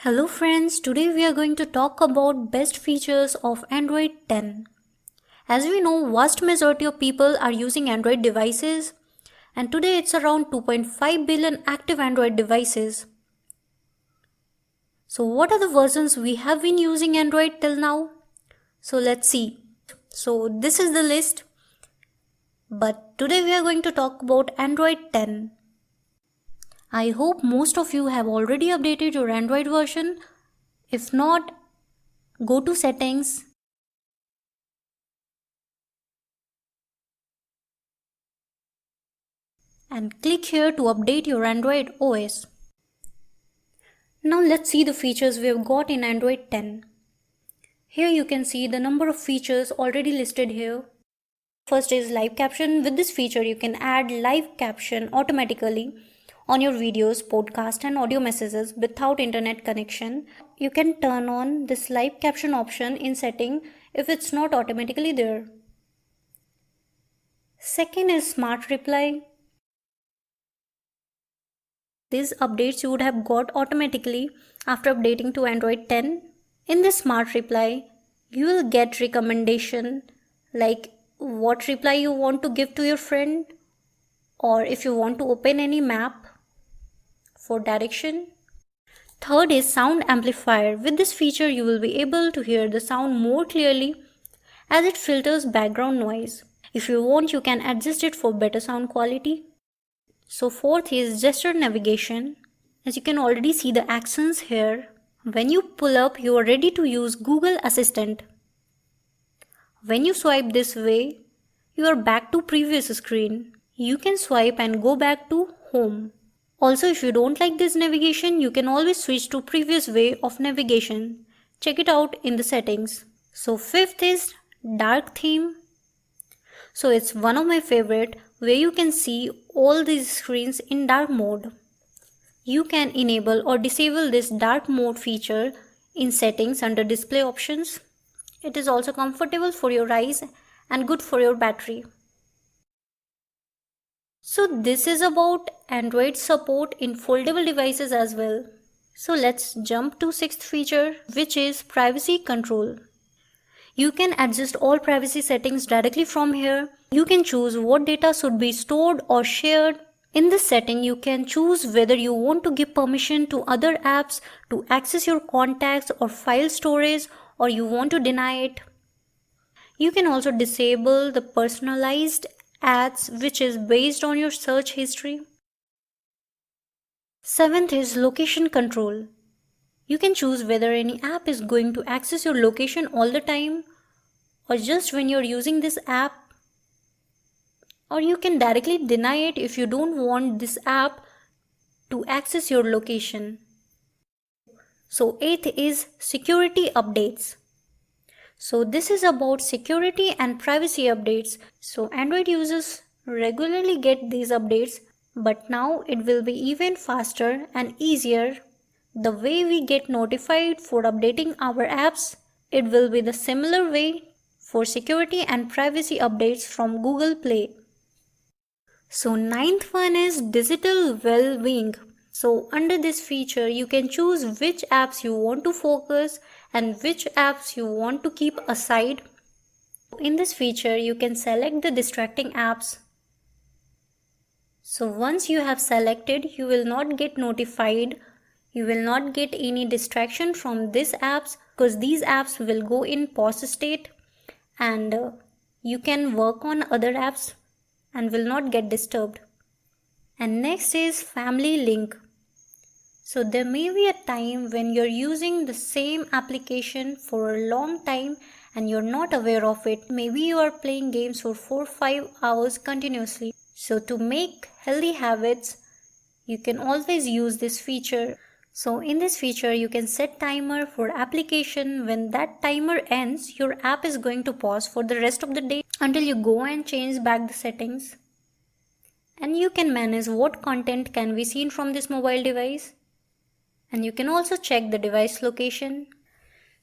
Hello friends, today we are going to talk about best features of Android 10. As we know, vast majority of people are using Android devices and today it's around 2.5 billion active Android devices. So what are the versions we have been using Android till now? So let's see. So this is the list, but today we are going to talk about Android 10. I hope most of you have already updated your Android version. If not, go to settings and click here to update your Android OS. Now let's see the features we have got in Android 10. Here you can see the number of features already listed here. First is live caption. With this feature you can add live caption automatically on your videos, podcast and audio messages without internet connection. You can turn on this live caption option in setting if it's not automatically there. Second is smart reply. These updates you would have got automatically after updating to Android 10. In this smart reply, you will get recommendation like what reply you want to give to your friend, or if you want to open any map for direction. Third is sound amplifier. With this feature you will be able to hear the sound more clearly as it filters background noise. If you want, you can adjust it for better sound quality. So fourth is gesture navigation. As you can already see the actions here. When you pull up, you are ready to use Google Assistant. When you swipe this way, you are back to previous screen. You can swipe and go back to home. Also, if you don't like this navigation, you can always switch to previous way of navigation. Check it out in the settings. So fifth is dark theme. So it's one of my favorite where you can see all these screens in dark mode. You can enable or disable this dark mode feature in settings under display options. It is also comfortable for your eyes and good for your battery. So this is about Android support in foldable devices as well. So let's jump to sixth feature, which is privacy control. You can adjust all privacy settings directly from here. You can choose what data should be stored or shared. In this setting, you can choose whether you want to give permission to other apps to access your contacts or file storage, or you want to deny it. You can also disable the personalized ads, which is based on your search history. Seventh is location control. You can choose whether any app is going to access your location all the time or just when you're using this app, or you can directly deny it if you don't want this app to access your location. So eighth is security updates. So this is about security and privacy updates. So Android users regularly get these updates, but now it will be even faster and easier. The way we get notified for updating our apps, it will be the similar way for security and privacy updates from Google Play. So ninth one is digital well-being. So under this feature you can choose which apps you want to focus and which apps you want to keep aside. In this feature you can select the distracting apps. So once you have selected, you will not get notified. You will not get any distraction from these apps because these apps will go in pause state, and you can work on other apps and will not get disturbed. And next is family link. So there may be a time when you're using the same application for a long time and you're not aware of it. Maybe you are playing games for 4-5 hours continuously. So to make healthy habits, you can always use this feature. So in this feature, you can set timer for application. When that timer ends, your app is going to pause for the rest of the day until you go and change back the settings. And you can manage what content can be seen from this mobile device. And you can also check the device location.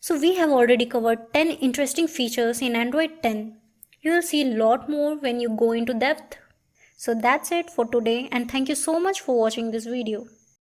So we have already covered 10 interesting features in Android 10. You will see a lot more when you go into depth. So that's it for today, and thank you so much for watching this video.